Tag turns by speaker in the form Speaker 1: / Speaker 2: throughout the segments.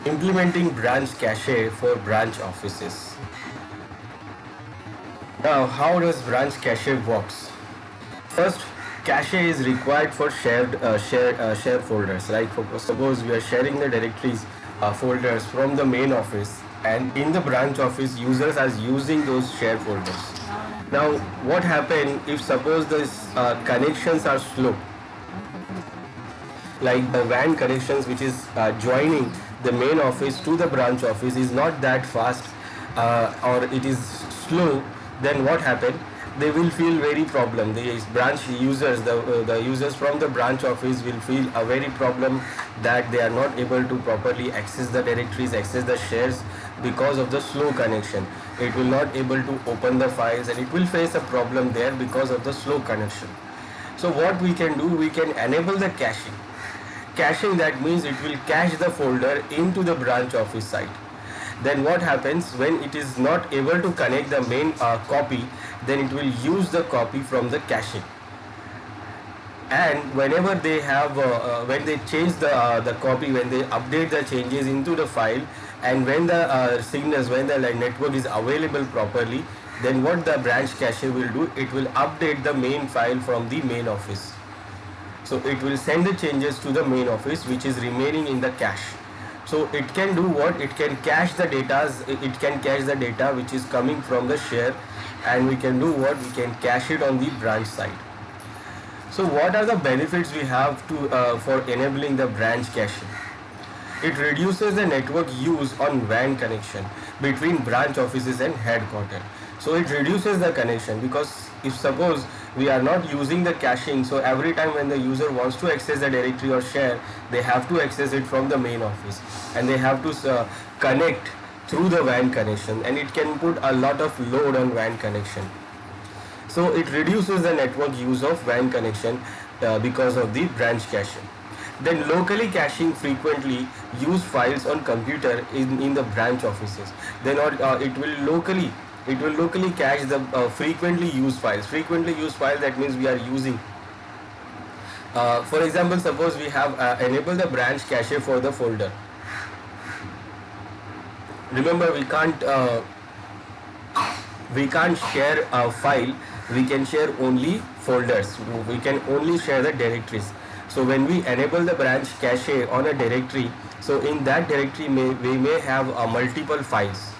Speaker 1: Implementing branch cache for branch offices. Now, how does branch cache works? First, cache is required for share folders. Like suppose we are sharing the directories folders from the main office, and in the branch office, users are using those share folders. Now, what happens if suppose these connections are slow? Like the WAN connections which is joining the main office to the branch office is not that fast, or it is slow, then what happened? They will feel very problem. The branch users, the users from the branch office will feel a very problem that they are not able to properly access the directories, access the shares because of the slow connection. It will not able to open the files, and it will face a problem there because of the slow connection. So what we can do, we can enable the caching. Caching, that means it will cache the folder into the branch office site. Then what happens when it is not able to connect the main copy, then it will use the copy from the caching. And whenever they have when they change the copy, when they update the changes into the file, and when the signals, when the network is available properly, then what the branch cache will do, it will update the main file from the main office. So it will send the changes to the main office which is remaining in the cache. So it can do what? It can cache the data. It can cache the data which is coming from the share, and we can do what? We can cache it on the branch side. So what are the benefits we have to for enabling the branch caching? It reduces the network use on WAN connection between branch offices and headquarters. So it reduces the connection, because if suppose we are not using the caching, so every time when the user wants to access the directory or share, they have to access it from the main office, and they have to connect through the WAN connection, and it can put a lot of load on WAN connection. So it reduces the network use of WAN connection because of the branch caching. Then locally caching frequently used files on computer in the branch offices. Then it will locally cache the frequently used files. Frequently used file, that means we are using. For example, suppose we have enabled the branch cache for the folder. Remember, we can't share a file. We can share only folders. We can only share the directories. So when we enable the branch cache on a directory, so in that directory we may have multiple files.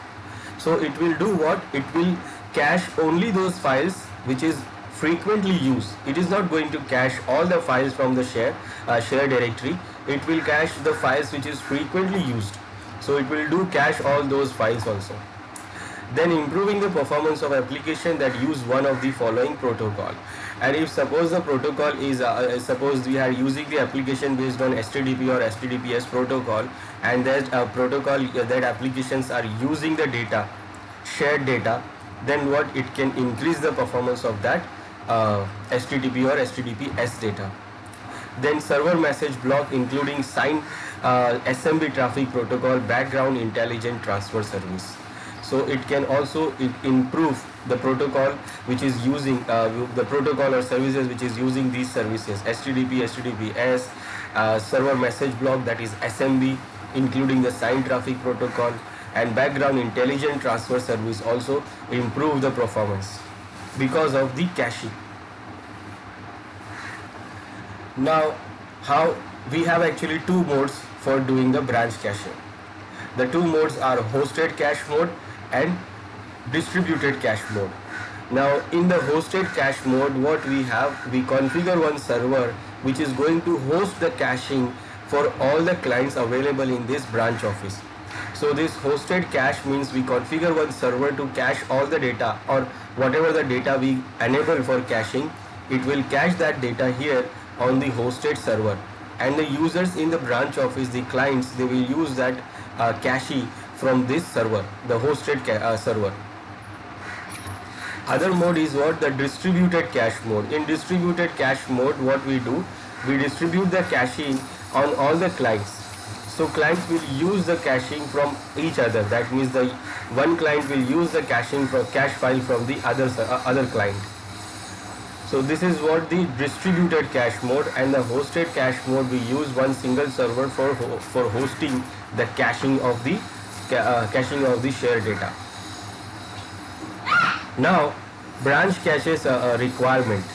Speaker 1: So it will do what? It will cache only those files which is frequently used. It is not going to cache all the files from the share directory. It will cache the files which is frequently used. So it will do cache all those files also. Then improving the performance of application that use one of the following protocol. And if suppose the protocol is suppose we are using the application based on HTTP or HTTPS protocol, and that protocol that applications are using the data, shared data, then what? It can increase the performance of that HTTP or HTTPS data. Then server message block, including signed SMB traffic protocol, background intelligent transfer service. So it can also improve the protocol which is using the protocol or services which is using these services, HTTP, HTTPS, server message block, that is SMB, including the signed traffic protocol, and background intelligent transfer service also improve the performance because of the caching. Now, how we have actually two modes for doing the branch caching. The two modes are hosted cache mode and distributed cache mode. Now in the hosted cache mode, what we have, we configure one server which is going to host the caching for all the clients available in this branch office. So this hosted cache means we configure one server to cache all the data, or whatever the data we enable for caching, it will cache that data here on the hosted server, and the users in the branch office, the clients, they will use that cache from this server, the hosted server. Other mode is what? The distributed cache mode. In distributed cache mode, what we do, we distribute the caching on all the clients. So clients will use the caching from each other. That means the one client will use the caching from cache file from the other client. So this is what the distributed cache mode, and the hosted cache mode, we use one single server for hosting the caching of the shared data. Now, branch caches requirement.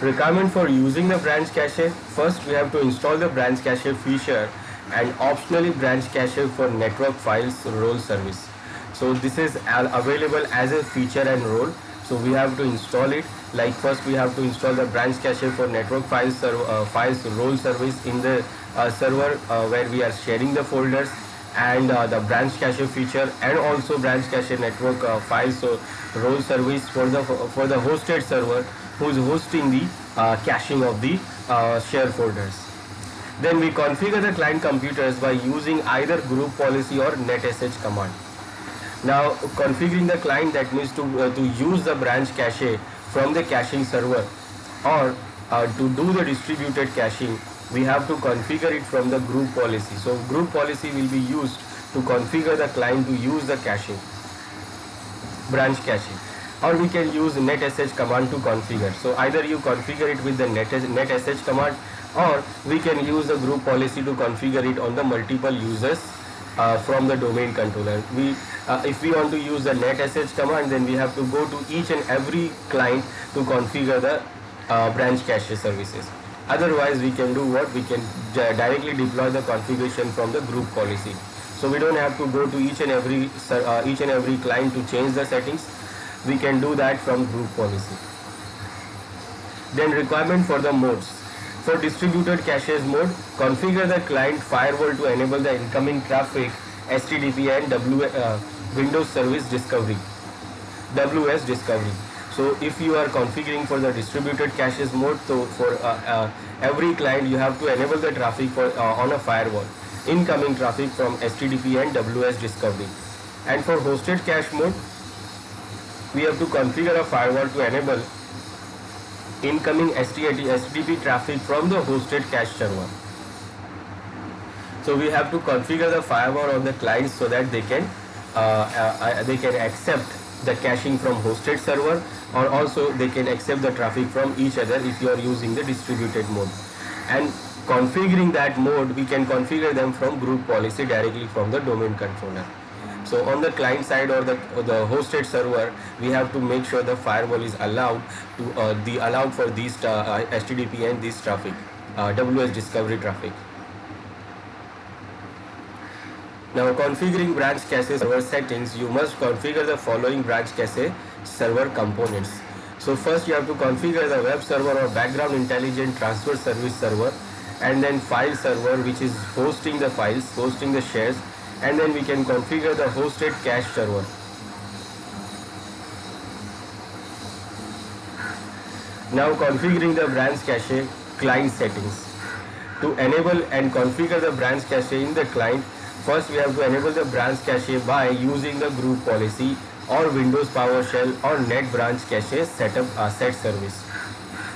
Speaker 1: Requirement for using the branch cache: first we have to install the branch cache feature, and optionally branch cache for network files role service. So this is available as a feature and role. So we have to install it. Like first we have to install the branch cache for network files role service in the server where we are sharing the folders, and the branch cache feature, and also branch cache network files so role service for the hosted server who is hosting the caching of the share folders. Then we configure the client computers by using either group policy or netsh command. Now configuring the client, that means to use the branch cache from the caching server, or to do the distributed caching, we have to configure it from the group policy. So group policy will be used to configure the client to use the caching, branch caching, or we can use netsh command to configure. So either you configure it with the netsh command, or we can use the group policy to configure it on the multiple users from the domain controller. If we want to use the netsh command, then we have to go to each and every client to configure the branch cache services. Otherwise we can do what? We can directly deploy the configuration from the group policy. So we don't have to go to each and every client to change the settings. We can do that from group policy. Then requirement for the modes. For distributed caches mode, configure the client firewall to enable the incoming traffic, HTTP and Windows Service Discovery, WS Discovery. So if you are configuring for the distributed caches mode, so for every client you have to enable the traffic for on a firewall, incoming traffic from HTTP and WS Discovery. And for hosted cache mode, we have to configure a firewall to enable incoming HTTP traffic from the hosted cache server. So we have to configure the firewall on the clients so that they can accept the caching from hosted server, or also they can accept the traffic from each other if you are using the distributed mode. And configuring that mode, we can configure them from group policy directly from the domain controller. So on the client side or the hosted server, we have to make sure the firewall is allowed for these HTTP and this traffic, WS Discovery traffic. Now configuring branch cache server settings, you must configure the following branch cache server components. So first you have to configure the web server or background intelligent transfer service server, and then file server, which is hosting the files, hosting the shares, and then we can configure the hosted cache server. Now configuring the branch cache client settings. To enable and configure the branch cache in the client, first we have to enable the branch cache by using the group policy or Windows PowerShell or net branch cache set service.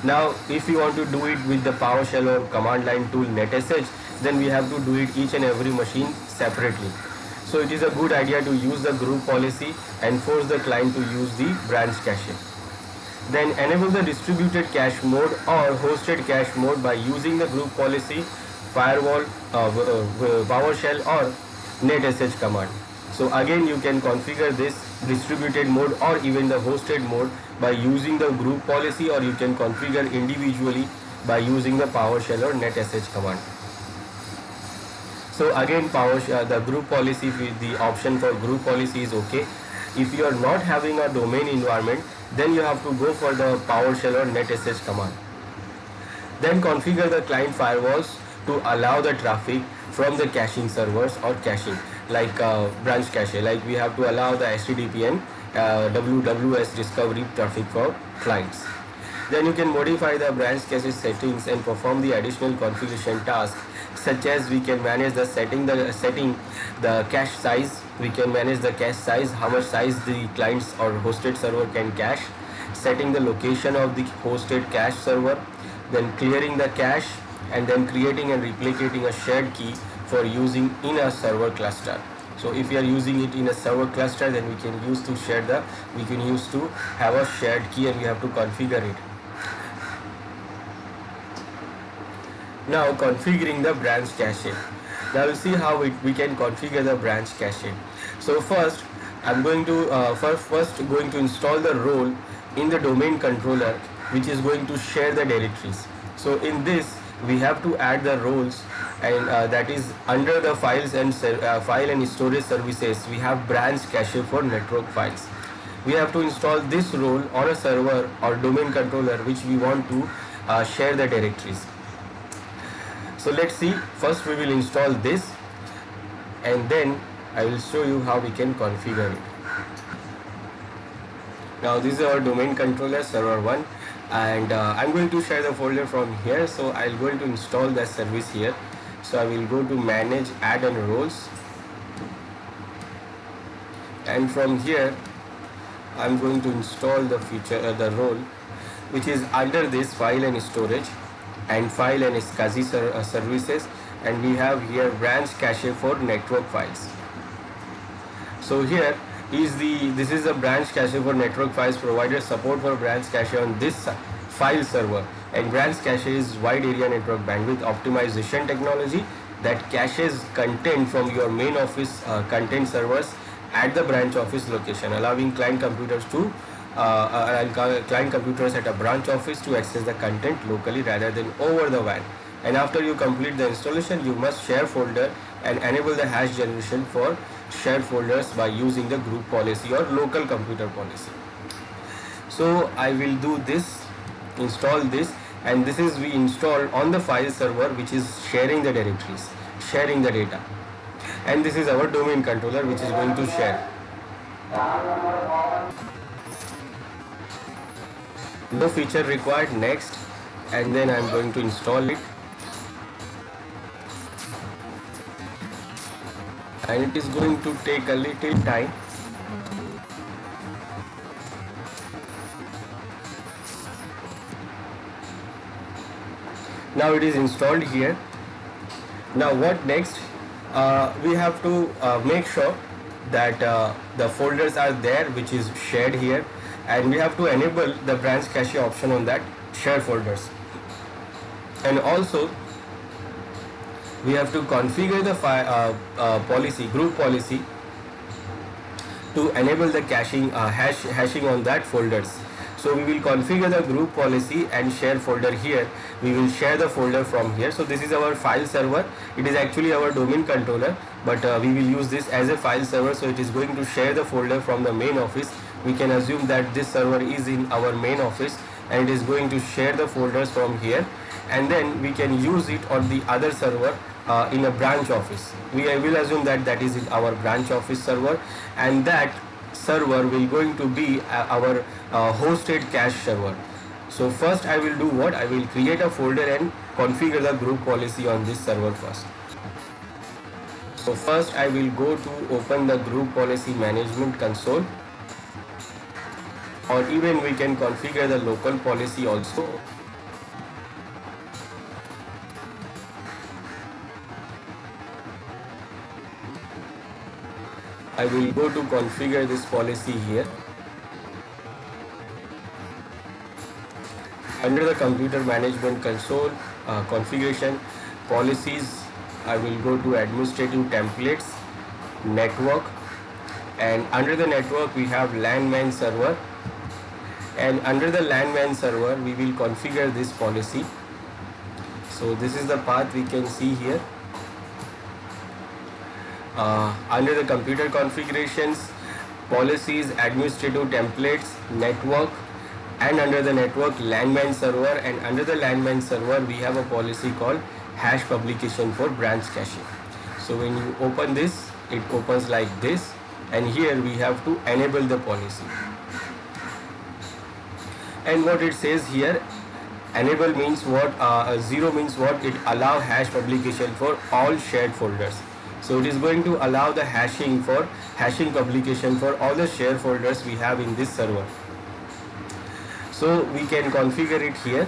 Speaker 1: Now if you want to do it with the PowerShell or command line tool netsh, then we have to do it each and every machine separately. So it is a good idea to use the group policy and force the client to use the branch cache. Then enable the distributed cache mode or hosted cache mode by using the group policy, firewall, PowerShell or netsh command. So again you can configure this distributed mode or even the hosted mode by using the group policy, or you can configure individually by using the PowerShell or netsh command. So again the group policy, the option for group policy is okay. If you are not having a domain environment, then you have to go for the PowerShell or netsh command. Then configure the client firewalls to allow the traffic from the caching servers or caching, like branch cache, like we have to allow the HTTP and WS Discovery traffic for clients. Then you can modify the branch cache settings and perform the additional configuration tasks, such as we can manage the setting the cache size. We can manage the cache size, how much size the clients or hosted server can cache, setting the location of the hosted cache server, then clearing the cache, and then creating and replicating a shared key for using in a server cluster. So if we are using it in a server cluster, then we can use to have a shared key, and we have to configure it. Now configuring the branch cache. Now we'll see how we can configure the branch cache. So first I'm going to first going to install the role in the domain controller, which is going to share the directories. So in this we have to add the roles, and that is under the file and storage services we have branch cache for network files. We have to install this role on a server or domain controller which we want to share the directories. So let's see. First we will install this, and then I will show you how we can configure it. Now this is our domain controller server 1, and I'm going to share the folder from here. So I'm going to install the service here. So I will go to manage, add and roles, and from here I'm going to install the role which is under this file and storage and file and SCSI services, and we have here branch cache for network files. So here is this is a branch cache for network files. Provided support for branch cache on this file server, and branch cache is wide area network bandwidth optimization technology that caches content from your main office content servers at the branch office location, allowing client computers at a branch office to access the content locally rather than over the WAN. And after you complete the installation, you must share folder and enable the hash generation for shared folders by using the group policy or local computer policy. So I will do this, install this, and this is we installed on the file server which is sharing the directories, sharing the data, and this is our domain controller which is going to share. No feature required, next, and then I'm going to install it, and it is going to take a little time. Now it is installed here. Now what next? We have to make sure that the folders are there which is shared here, and we have to enable the branch cache option on that share folders, and also we have to configure the group policy to enable the caching hashing on that folders. So we will configure the group policy and share folder here. We will share the folder from here. So this is our file server. It is actually our domain controller, but we will use this as a file server. So it is going to share the folder from the main office. We can assume that this server is in our main office, and it is going to share the folders from here, and then we can use it on the other server in a branch office. We will assume that that is in our branch office server, and that server will going to be our hosted cache server. So first I will do what? I will create a folder and configure the group policy on this server first. So first I will go to open the group policy management console, or even we can configure the local policy also. I will go to configure this policy here. Under the computer management console, configuration, policies, I will go to administrative templates, network, and under the network we have LAN MAN server, and under the LAN MAN server we will configure this policy. So this is the path we can see here. Under the computer configurations, policies, administrative templates, network, and under the network LAN MAN server, and under the LAN MAN server we have a policy called hash publication for branch caching. So when you open this, it opens like this, and here we have to enable the policy. And what it says here, enable means what? 0 means what? It allow hash publication for all shared folders. So it is going to allow the hashing publication for all the share folders we have in this server. So we can configure it here,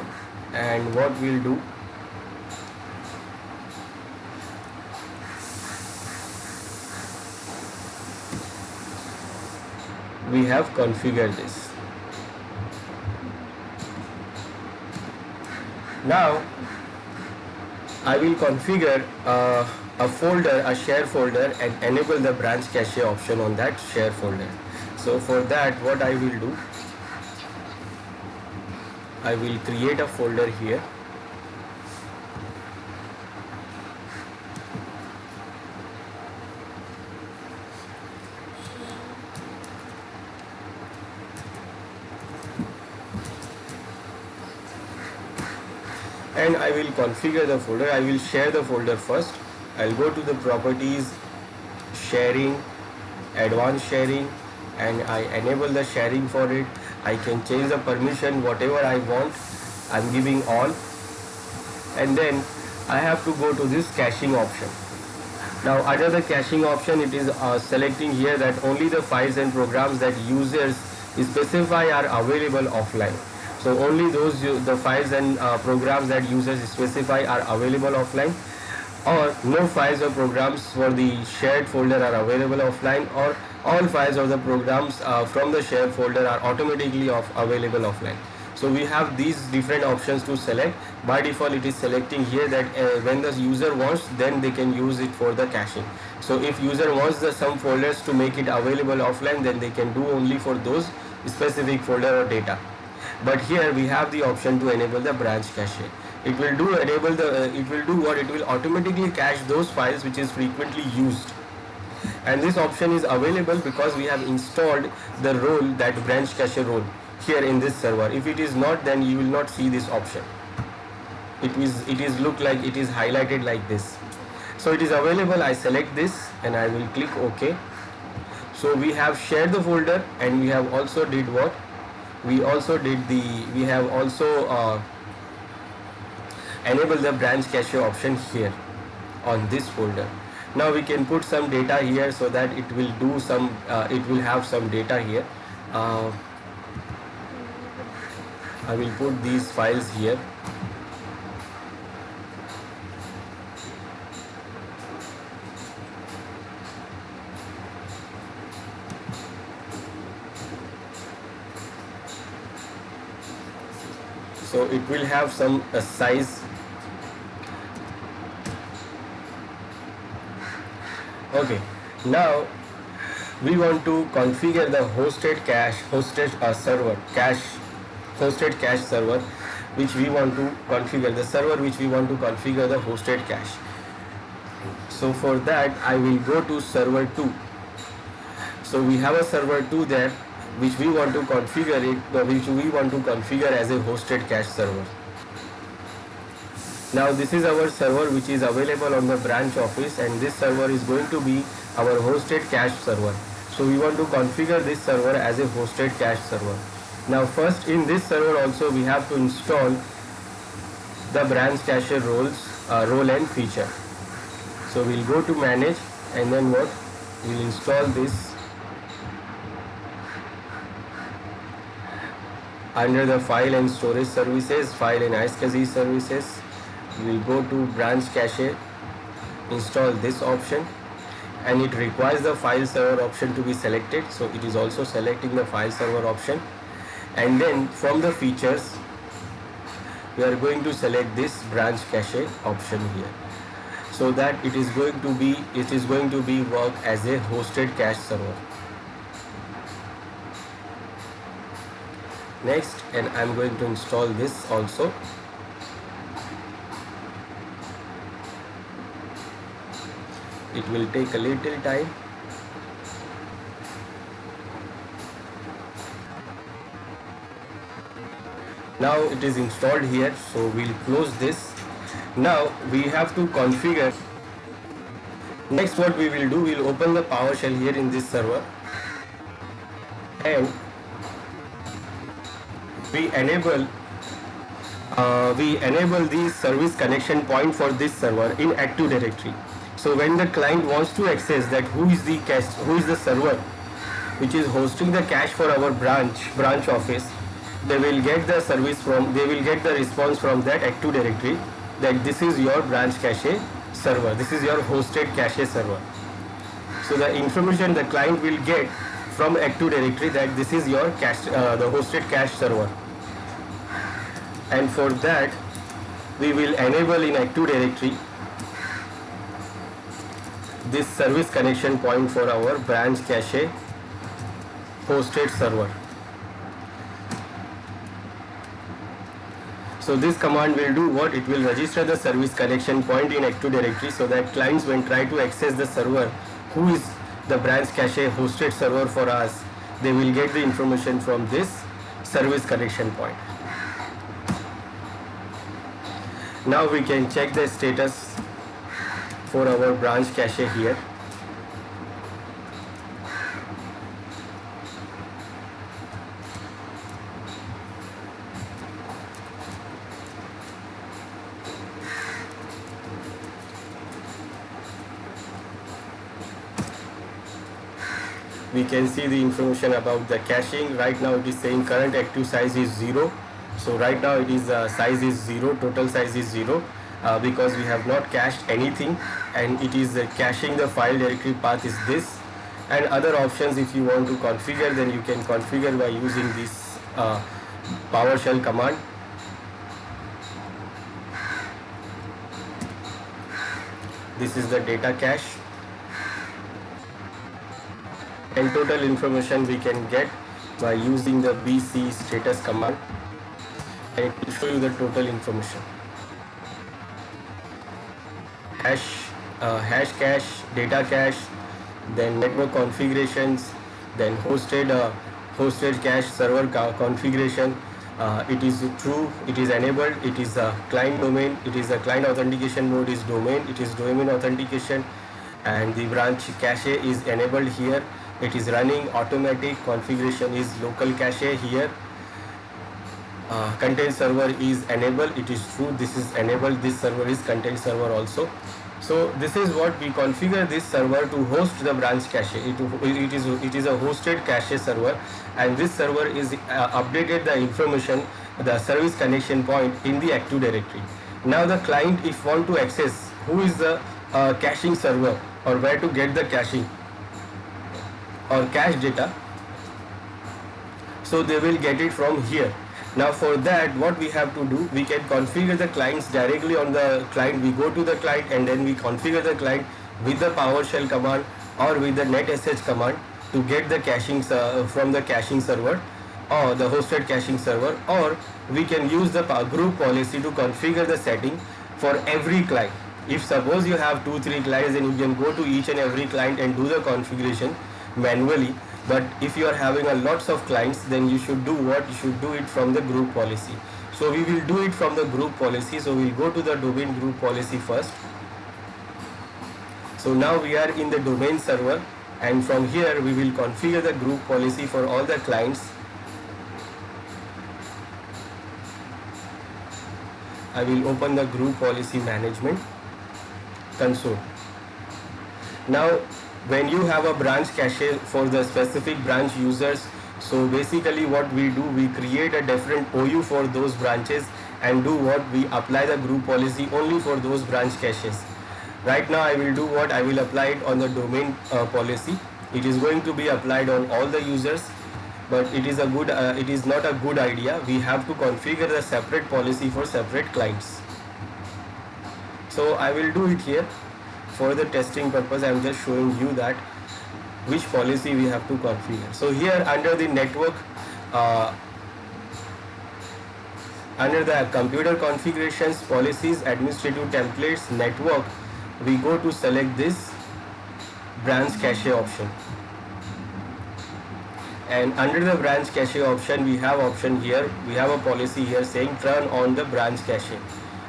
Speaker 1: and what we'll do, we have configured this. Now I will configure a folder, a share folder, and enable the branch cache option on that share folder. So for that, what I will do, I will create a folder here. And I will configure the folder. I will share the folder first. I'll go to the properties, sharing, advanced sharing, and I enable the sharing for it. I can change the permission whatever I want. I'm giving all, and then I have to go to this caching option. Now under the caching option, it is selecting here that only the files and programs that users specify are available offline. So only those the files and programs that users specify are available offline, or no files or programs for the shared folder are available offline, or all files or the programs from the shared folder are automatically available offline. So we have these different options to select. By default it is selecting here that when the user wants, then they can use it for the caching. So if user wants some folders to make it available offline, then they can do only for those specific folder or data. But here we have the option to enable the branch cache. It will do it will automatically cache those files which is frequently used. And this option is available because we have installed the role, that branch cache role, here in this server. If it is not, then you will not see this option. It is look like it is highlighted like this. So it is available. I select this and I will click OK. So we have shared the folder, and we have also did what? We have also enabled the branch cache option here on this folder. Now we can put some data here so that it will do some it will have some data here. I will put these files here. So it will have some size. Okay, now we want to configure the hosted cache server, which we want to configure the hosted cache. So for that I will go to server 2. So we have a server 2 there, which we want to configure as a hosted cache server. Now this is our server which is available on the branch office, and this server is going to be our hosted cache server. So we want to configure this server as a hosted cache server. Now first, in this server also we have to install the branch cache role and feature. So we'll go to manage, and then what? We'll install this under the file and storage services, file and iSCSI services. We will go to branch cache, install this option, and it requires the file server option to be selected. So it is also selecting the file server option, and then from the features we are going to select this branch cache option here, so that it is going to be work as a hosted cache server. Next, and I'm going to install this also. It will take a little time. Now it is installed here, so we'll close this. Now we have to configure. Next, what we will do, we'll open the PowerShell here in this server, and we enable the service connection point for this server in Active Directory. So when the client wants to access that who is the server which is hosting the cache for our branch office, they will get the response from that Active Directory that this is your branch cache server, this is your hosted cache server. So the information the client will get from Active Directory that this is your cache, the hosted cache server. And for that, we will enable in Active Directory this service connection point for our branch cache hosted server. So this command will do what? It will register the service connection point in Active Directory so that clients when try to access the server, who is the branch cache hosted server for us, they will get the information from this service connection point. Now we can check the status for our branch cache here. We can see the information about the caching. Right now it is saying current active size is 0. So right now it is size is 0, total size is 0 because we have not cached anything, and it is caching the file directory path is this. And other options, if you want to configure, then you can configure by using this PowerShell command. This is the data cache. And total information we can get by using the bc status command, and it will show you the total information. Hash cache, data cache, then network configurations, then hosted cache server configuration. It is true, it is enabled, it is a client domain, it is a client authentication mode is domain, it is domain authentication, and the branch cache is enabled here. It is running automatic, configuration is local cache here. Content server is enabled, it is true, this is enabled, this server is content server also. So this is what we configure this server to host the branch cache. It is a hosted cache server, and this server is updated the information, the service connection point in the Active Directory. Now the client, if want to access who is the caching server or where to get the caching or cache data, so they will get it from here. Now for that, what we have to do, we can configure the clients directly on the client. We go to the client and then we configure the client with the PowerShell command or with the netsh command to get the caching from the caching server or the hosted caching server, or we can use the group policy to configure the setting for every client. If suppose you have 2-3 clients, then you can go to each and every client and do the configuration manually. But if you are having a lots of clients, then you should do what? You should do it from the group policy. So we will do it from the group policy. So we'll go to the domain group policy first. So now we are in the domain server, and from here we will configure the group policy for all the clients. I will open the group policy management console. Now when you have a branch cache for the specific branch users, so basically what we do, we create a different OU for those branches and do what? We apply the group policy only for those branch caches. Right now I will do what? I will apply it on the domain policy. It is going to be applied on all the users, but it is not a good idea. We have to configure the separate policy for separate clients. So I will do it here. For the testing purpose, I am just showing you that which policy we have to configure. So here under the network, under the computer configurations, policies, administrative templates, network, we go to select this branch cache option. And under the branch cache option, we have option here, we have a policy here saying turn on the branch cache.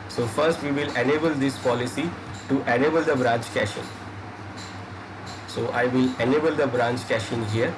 Speaker 1: So first we will enable this policy to enable the branch caching. So I will enable the branch caching here.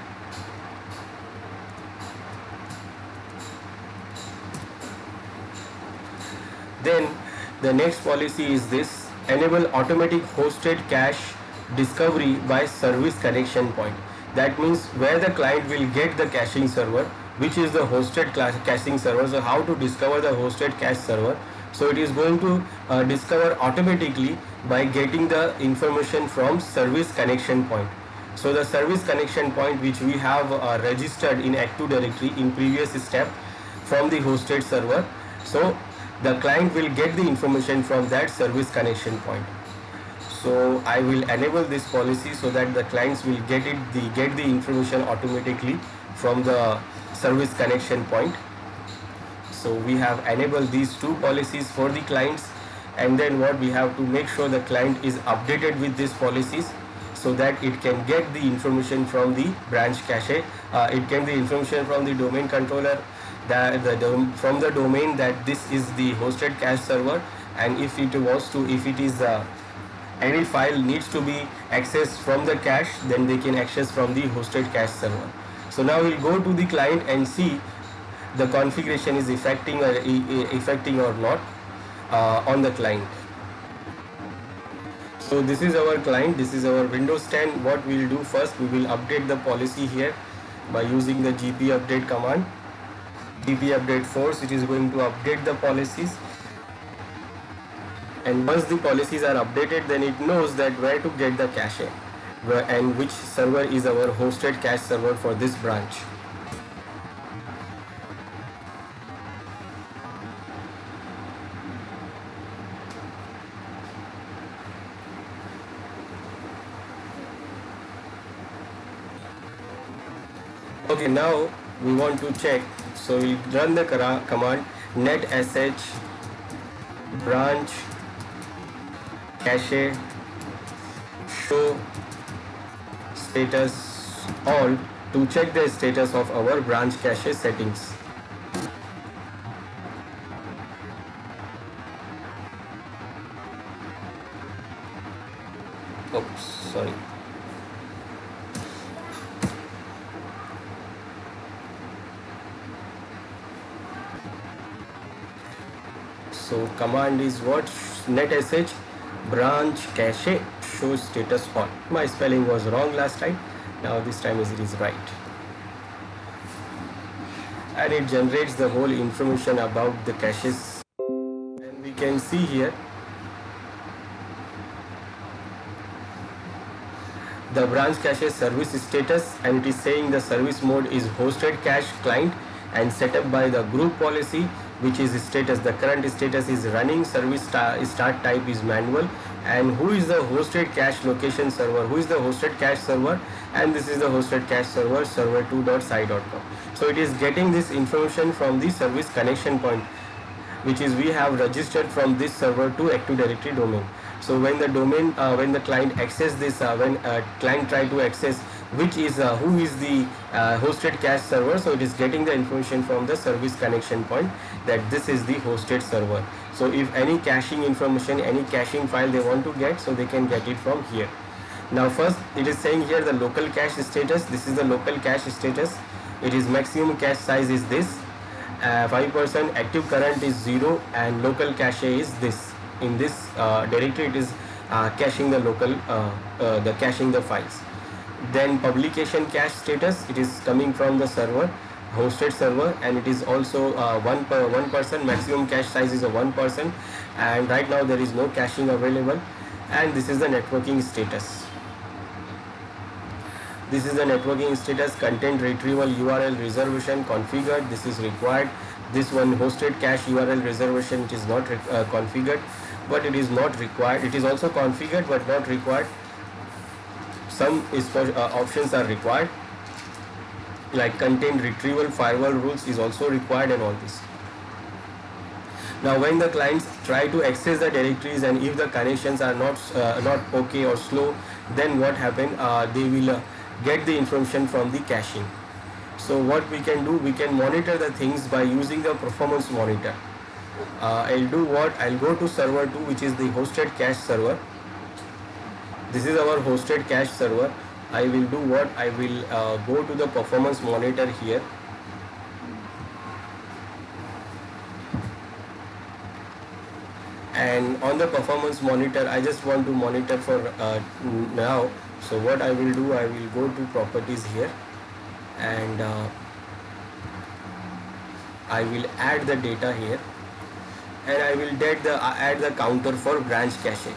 Speaker 1: Then the next policy is this: enable automatic hosted cache discovery by service connection point. That means where the client will get the caching server, which is the hosted caching server. So how to discover the hosted cache server? So it is going to discover automatically by getting the information from service connection point. So the service connection point which we have registered in Active Directory in previous step from the hosted server. So the client will get the information from that service connection point. So I will enable this policy so that the clients will get the information automatically from the service connection point. So we have enabled these two policies for the clients, and then what we have to make sure the client is updated with these policies so that it can get the information from the branch cache. It can the information from the domain controller from the domain that this is the hosted cache server, and if it is any file needs to be accessed from the cache, then they can access from the hosted cache server. So now we'll go to the client and see the configuration is affecting or not on the client. So this is our client, this is our Windows 10. What we'll do first, we will update the policy here by using the gp update command. gp update force, it is going to update the policies, and once the policies are updated, then it knows that where to get the cache and which server is our hosted cache server for this branch. Okay, now we want to check, so we run the command netsh branch cache show status all to check the status of our branch cache settings. Oops, sorry. So command is what? netsh branch cache show status all. My spelling was wrong last time. Now this time it is right. And it generates the whole information about the caches. And we can see here the branch cache service status, and it is saying the service mode is hosted cache client and set up by the group policy, which is status. The current status is running, service start type is manual, and who is the hosted cache location server, who is the hosted cache server, and this is the hosted cache server server2.sai.com. So it is getting this information from the service connection point, which is we have registered from this server to Active Directory domain. So when the domain, when the client access this, when client try to access which is who is the hosted cache server, so it is getting the information from the service connection point that this is the hosted server. So if any caching information, any caching file they want to get, so they can get it from here. Now first it is saying here the local cache status. This is the local cache status. It is maximum cache size is this, 5%, active current is 0, and local cache is this. In this directory it is caching the local the caching the files. Then publication cache status, it is coming from the server, hosted server, and it is also 1%, maximum cache size is a 1%, and right now there is no caching available. And this is the networking status. This is the networking status. Content retrieval URL reservation configured, this is required. This one hosted cache URL reservation, it is not configured, but it is not required. It is also configured but not required. Some options are required, like content retrieval firewall rules is also required, and all this. Now when the clients try to access the directories, and if the connections are not okay or slow, then what happen, they will get the information from the caching. So what we can do, we can monitor the things by using the performance monitor. I'll do what, I'll go to server 2, which is the hosted cache server. This is our hosted cache server. I will do what, I will go to the performance monitor here. And on the performance monitor, I just want to monitor for now. So what I will do, I will go to properties here, and I will add the data here, and I will add the counter for branch cache.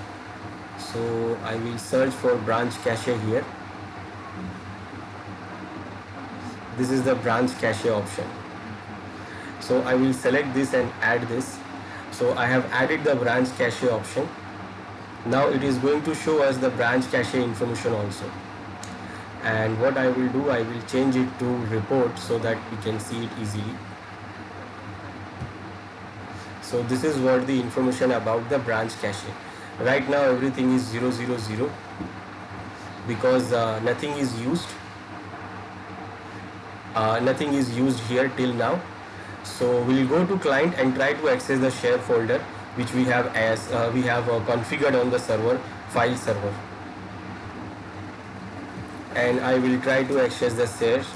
Speaker 1: So I will search for branch cache here, This is the branch cache option. So I will select this and add this. So I have added the branch cache option. Now it is going to show us the branch cache information also. And what I will do, I will change it to report so that we can see it easily. So this is what the information about the branch cache. Right now everything is 000 because nothing is used. Nothing is used here till now. So we'll go to client and try to access the share folder which we have configured on the server, file server. And I will try to access the shares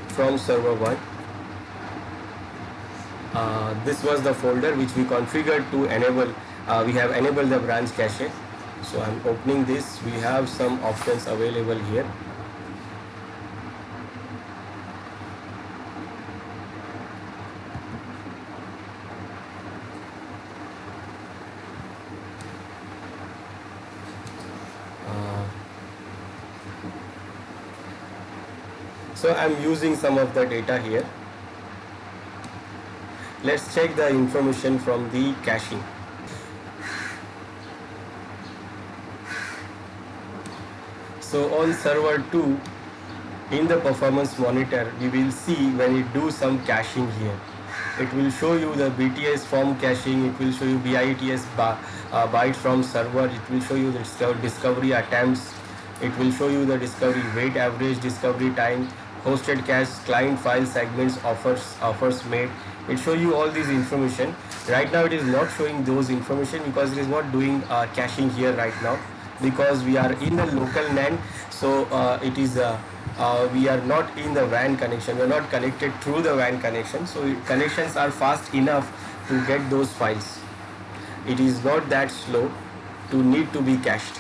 Speaker 1: from server 1. This was the folder which we configured to enable, we have enabled the branch cache. So I'm opening this. We have some options available here. So I'm using some of the data here. Let's check the information from the caching. So on server 2, in the performance monitor, we will see when it do some caching here. It will show you the BTS form caching, it will show you BITS byte from server, it will show you the discovery attempts, it will show you the discovery weight, average discovery time, hosted cache, client file segments, offers made. It show you all these information. Right now it is not showing those information because it is not doing caching here right now, because we are in the local NAN. So we are not in the WAN connection, we are not connected through the WAN connection, so connections are fast enough to get those files. It is not that slow to need to be cached.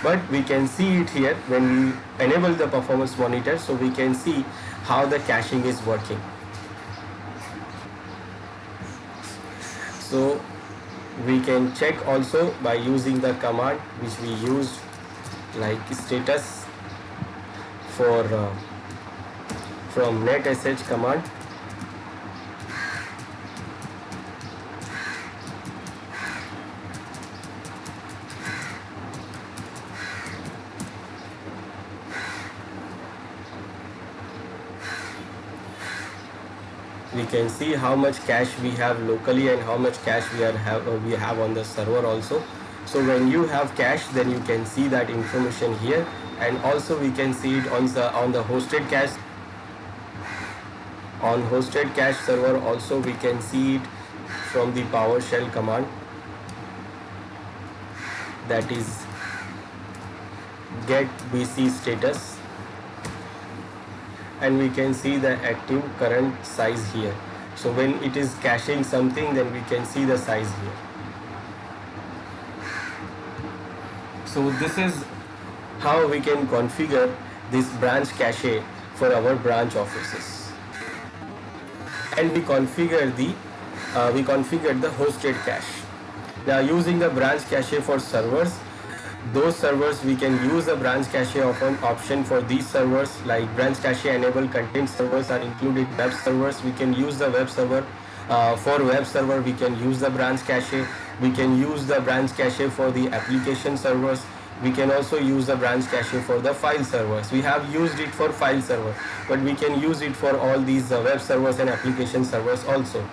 Speaker 1: But we can see it here when we enable the performance monitor, so we can see how the caching is working. So we can check also by using the command which we used, like status for from netsh command. We can see how much cache we have locally and how much cache we have on the server also. So when you have cache, then you can see that information here, and also we can see it on the hosted cache. On hosted cache server also we can see it from the PowerShell command, that is get BC status, and we can see the active current size here. So when it is caching something, then we can see the size here. So this is how we can configure this branch cache for our branch offices. And we configured the hosted cache. Now using the branch cache for servers, those servers we can use the branch cache option for these servers, like branch cache enable content servers are included. Web servers, we can use the web server. For web server we can use the branch cache. We can use the branch cache for the application servers. We can also use the branch cache for the file servers. We have used it for file server, but we can use it for all these web servers and application servers also.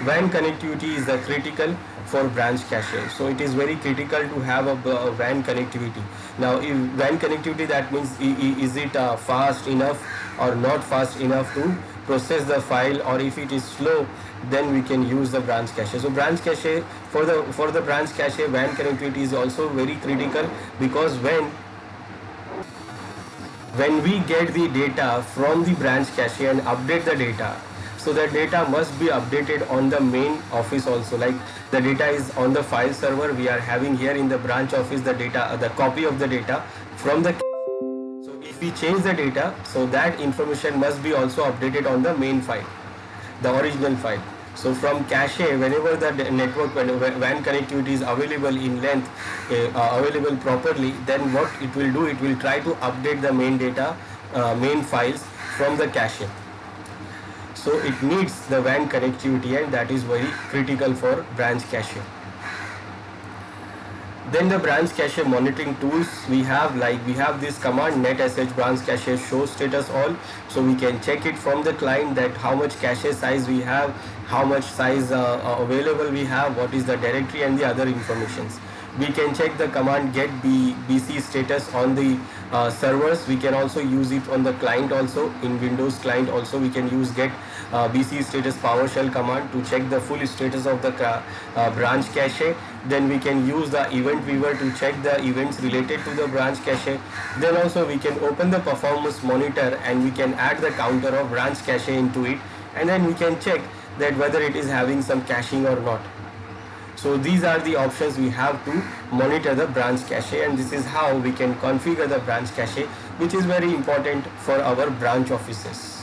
Speaker 1: WAN connectivity is critical for branch cache. So it is very critical to have a WAN connectivity. Now if WAN connectivity, that means is it fast enough or not fast enough to process the file, or if it is slow, then we can use the branch cache. So branch cache, for the branch cache, WAN connectivity is also very critical, because when we get the data from the branch cache and update the data, so the data must be updated on the main office also. Like the data is on the file server, we are having here in the branch office the data, the copy of the data from the. So if we change the data, so that information must be also updated on the main file, the original file. So from cache, whenever the network WAN connectivity is available in length, available properly, then what it will do, it will try to update the main data main files from the cache. So it needs the WAN connectivity, and that is very critical for branch cache. Then the branch cache monitoring tools we have, like we have this command netsh branch cache show status all. So we can check it from the client that how much cache size we have, how much size available we have, what is the directory and the other informations. We can check the command get BC status on the servers. We can also use it on the client also. In Windows client also we can use get BC status PowerShell command to check the full status of the branch cache. Then we can use the event viewer to check the events related to the branch cache. Then also we can open the performance monitor and we can add the counter of branch cache into it, and then we can check that whether it is having some caching or not. So these are the options we have to monitor the branch cache, and this is how we can configure the branch cache, which is very important for our branch offices.